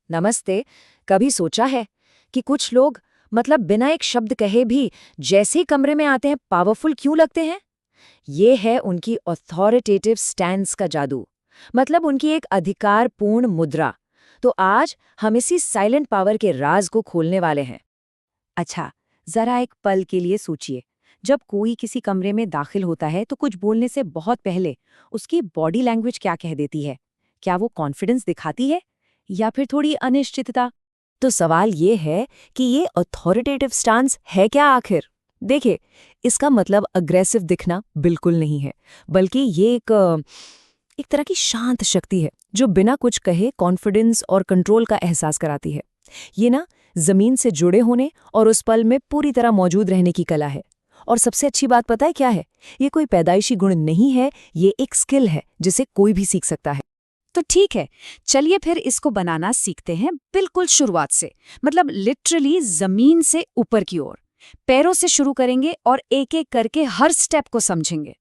नमस्ते। कभी सोचा है कि कुछ लोग मतलब बिना एक शब्द कहे भी जैसे ही कमरे में आते हैं पावरफुल क्यों लगते हैं? ये है उनकी ऑथोरिटेटिव स्टैंस का जादू, मतलब उनकी एक अधिकारपूर्ण मुद्रा। तो आज हम इसी साइलेंट पावर के राज को खोलने वाले हैं। अच्छा, जरा एक पल के लिए सोचिए। जब कोई किसी कमरे में दाखिल होता है तो कुछ बोलने से बहुत पहले उसकी बॉडी लैंग्वेज क्या कह देती है? क्या वो कॉन्फिडेंस दिखाती है या फिर थोड़ी अनिश्चितता? तो सवाल ये है कि ये अथॉरिटेटिव स्टांस है क्या आखिर? देखिए, इसका मतलब अग्रेसिव दिखना बिल्कुल नहीं है, बल्कि ये एक तरह की शांत शक्ति है जो बिना कुछ कहे कॉन्फिडेंस और कंट्रोल का एहसास कराती है। ये ना जमीन से जुड़े होने और उस पल में पूरी तरह मौजूद रहने की कला है। और सबसे अच्छी बात पता है क्या है? ये कोई पैदाइशी गुण नहीं है, ये एक स्किल है जिसे कोई भी सीख सकता है। तो ठीक है, चलिए फिर इसको बनाना सीखते हैं बिल्कुल शुरुआत से। मतलब लिटरली जमीन से ऊपर की ओर। पैरों से शुरू करेंगे और एक एक करके हर स्टेप को समझेंगे।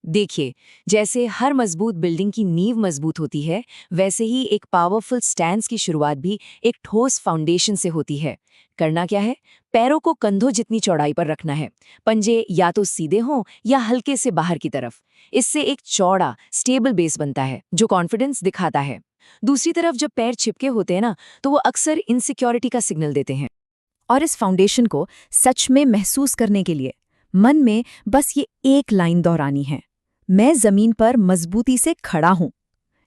देखिए, जैसे हर मजबूत बिल्डिंग की नींव मजबूत होती है, वैसे ही एक पावरफुल स्टैंस की शुरुआत भी एक ठोस फाउंडेशन से होती है। करना क्या है? पैरों को कंधों जितनी चौड़ाई पर रखना है। पंजे या तो सीधे हों या हल्के से बाहर की तरफ। इससे एक चौड़ा, स्टेबल बेस बनता है, जो कॉन्फिडेंस दिखाता है। दूसरी तरफ जब पैर चिपके होते हैं ना, तो वो अक्सर इनसिक्योरिटी का सिग्नल देते हैं। और इस फाउंडेशन को सच में महसूस करने के लिए मन में बस ये एक लाइन दोहरानी है। मैं जमीन पर मजबूती से खड़ा हूं।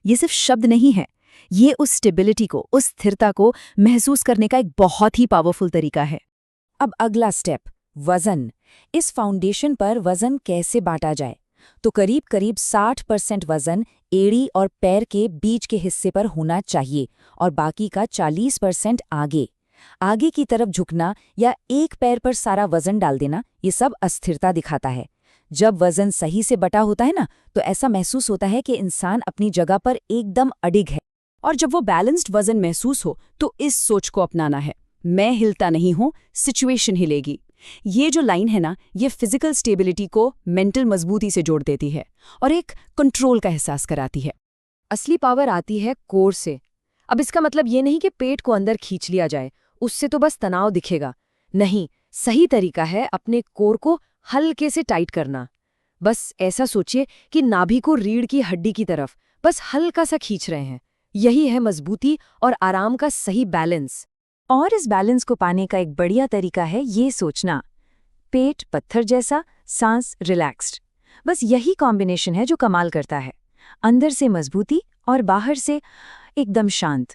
ये सिर्फ शब्द नहीं है, ये उस स्टेबिलिटी को, उस स्थिरता को महसूस करने का एक बहुत ही पावरफुल तरीका है। अब अगला स्टेप, वजन। इस फाउंडेशन पर वजन कैसे बांटा जाए? तो करीब करीब 60% वजन एड़ी और पैर के बीच के हिस्से पर होना चाहिए और बाकी का 40% आगे। आगे की तरफ झुकना या एक पैर पर सारा वजन डाल देना, ये सब अस्थिरता दिखाता है। जब वजन सही से बटा होता है ना, तो ऐसा महसूस होता है कि इंसान अपनी जगह पर एकदम अडिग है। और जब वो बैलेंस्ड वजन महसूस हो तो इस सोच को अपनाना है, मैं हिलता नहीं हूं, सिचुएशन हिलेगी। ये जो लाइन है ना, ये फिजिकल स्टेबिलिटी को मेंटल मजबूती से जोड़ देती है और एक कंट्रोल का एहसास कराती है। असली पावर आती है कोर से। अब इसका मतलब ये नहीं कि पेट को अंदर खींच लिया जाए, उससे तो बस तनाव दिखेगा। नहीं, सही तरीका है अपने कोर को हल्के से टाइट करना। बस ऐसा सोचिए कि नाभि को रीढ़ की हड्डी की तरफ बस हल्का सा खींच रहे हैं। यही है मजबूती और आराम का सही बैलेंस। और इस बैलेंस को पाने का एक बढ़िया तरीका है ये सोचना, पेट पत्थर जैसा, सांस रिलैक्स्ड। बस यही कॉम्बिनेशन है जो कमाल करता है, अंदर से मजबूती और बाहर से एकदम शांत।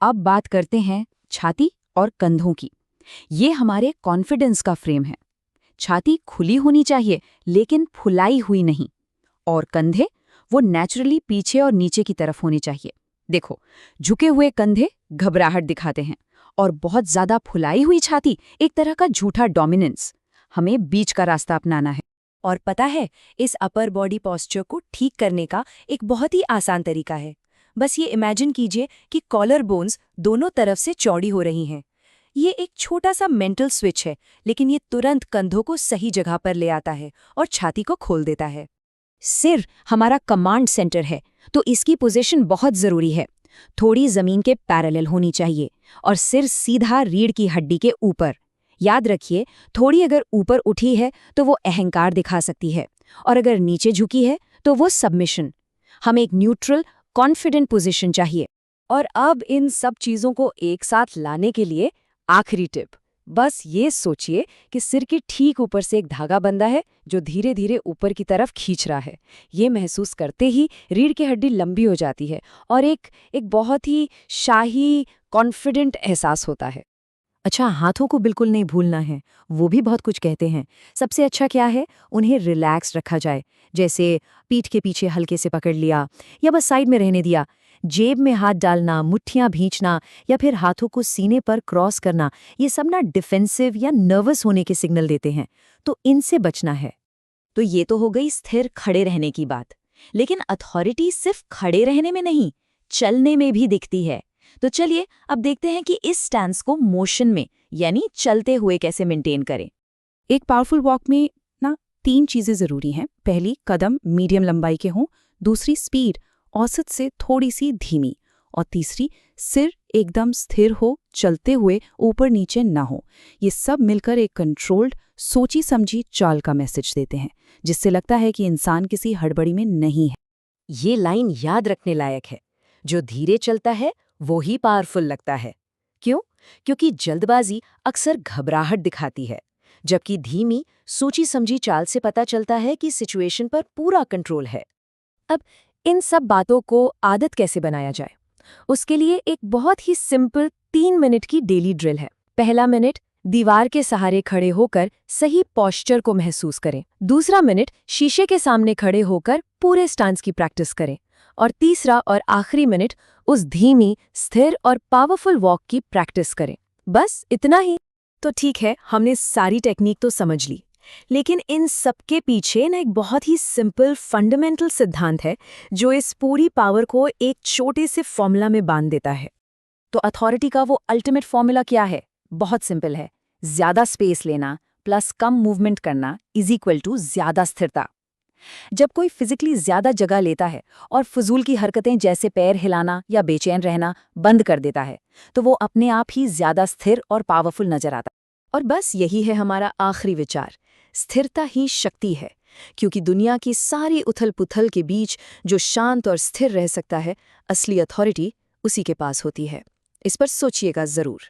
अब बात करते हैं छाती और कंधों की। ये हमारे कॉन्फिडेंस का फ्रेम है। छाती खुली होनी चाहिए लेकिन फुलाई हुई नहीं, और कंधे वो नेचुरली पीछे और नीचे की तरफ होने चाहिए। देखो, झुके हुए कंधे घबराहट दिखाते हैं और बहुत ज्यादा फुलाई हुई छाती एक तरह का झूठा डोमिनेंस। हमें बीच का रास्ता अपनाना है। और पता है, इस अपर बॉडी पोस्चर को ठीक करने का एक बहुत ही आसान तरीका है। बस ये इमेजिन कीजिए कि कॉलर बोन्स दोनों तरफ से चौड़ी हो रही हैं। ये एक छोटा सा मेंटल स्विच है, लेकिन ये तुरंत कंधों को सही जगह पर ले आता है और छाती को खोल देता है। सिर हमारा कमांड सेंटर है, तो इसकी पोजीशन बहुत जरूरी है। थोड़ी जमीन के पैरेलल होनी चाहिए और सिर सीधा रीढ़ की हड्डी के ऊपर। याद रखिए, थोड़ी अगर ऊपर उठी है तो वो अहंकार दिखा सकती है, और अगर नीचे झुकी है तो वो सबमिशन। हमें एक न्यूट्रल, कॉन्फिडेंट पोजीशन चाहिए। और अब इन सब चीजों को एक साथ लाने के लिए आखिरी टिप, बस ये सोचिए कि सिर के ठीक ऊपर से एक धागा बंधा है जो धीरे धीरे ऊपर की तरफ खींच रहा है। ये महसूस करते ही रीढ़ की हड्डी लंबी हो जाती है और एक बहुत ही शाही, कॉन्फिडेंट एहसास होता है। अच्छा, हाथों को बिल्कुल नहीं भूलना है, वो भी बहुत कुछ कहते हैं। सबसे अच्छा क्या है, उन्हें रिलैक्स रखा जाए, जैसे पीठ के पीछे हल्के से पकड़ लिया या बस साइड में रहने दिया। जेब में हाथ डालना, मुट्ठियां भींचना या फिर हाथों को सीने पर क्रॉस करना, ये सब ना डिफेंसिव या नर्वस होने के सिग्नल देते हैं, तो इनसे बचना है। तो ये तो हो गई स्थिर खड़े रहने की बात, लेकिन अथॉरिटी सिर्फ खड़े रहने में नहीं, चलने में भी दिखती है। तो चलिए अब देखते हैं कि इस स्टैंस को मोशन में, यानी चलते हुए कैसे मेंटेन करें। एक पावरफुल वॉक में ना 3 चीजें जरूरी हैं। पहली, कदम मीडियम लंबाई के हों। दूसरी, स्पीड औसत से थोड़ी सी धीमी। और तीसरी, सिर एकदम स्थिर हो, चलते हुए ऊपर नीचे ना हो। ये सब मिलकर एक कंट्रोल्ड, सोची समझी चाल का मैसेज देते हैं, जिससे लगता है कि इंसान किसी हड़बड़ी में नहीं है। ये लाइन याद रखने लायक है। जो धीरे चलता है वो ही पावरफुल लगता है। क्यों? क्योंकि जल्दबाजी अक्सर घबराहट दिखाती है, जबकि धीमी, सोची समझी चाल से पता चलता है कि सिचुएशन पर पूरा कंट्रोल है। अब इन सब बातों को आदत कैसे बनाया जाए? उसके लिए एक बहुत ही सिंपल 3 मिनट की डेली ड्रिल है। पहला मिनट, दीवार के सहारे खड़े होकर सही पोस्चर को महसूस करें। दूसरा मिनट, शीशे के सामने खड़े होकर पूरे स्टांस की प्रैक्टिस करें। और तीसरा और आखिरी मिनट, उस धीमी, स्थिर और पावरफुल वॉक की प्रैक्टिस करें। बस इतना ही। तो ठीक है, हमने सारी टेक्निक तो समझ ली, लेकिन इन सबके पीछे ना एक बहुत ही सिंपल फंडामेंटल सिद्धांत है जो इस पूरी पावर को एक छोटे से फॉर्मूला में बांध देता है। तो अथॉरिटी का वो अल्टीमेट फॉर्मूला क्या है? बहुत सिंपल है। ज्यादा स्पेस लेना प्लस कम मूवमेंट करना इज इक्वल टू ज्यादा स्थिरता। जब कोई फिजिकली ज्यादा जगह लेता है और फजूल की हरकतें जैसे पैर हिलाना या बेचैन रहना बंद कर देता है, तो वो अपने आप ही ज्यादा स्थिर और पावरफुल नजर आता है। और बस यही है हमारा आखिरी विचार। स्थिरता ही शक्ति है, क्योंकि दुनिया की सारी उथल पुथल के बीच जो शांत और स्थिर रह सकता है, असली अथॉरिटी उसी के पास होती है। इस पर सोचिएगा जरूर।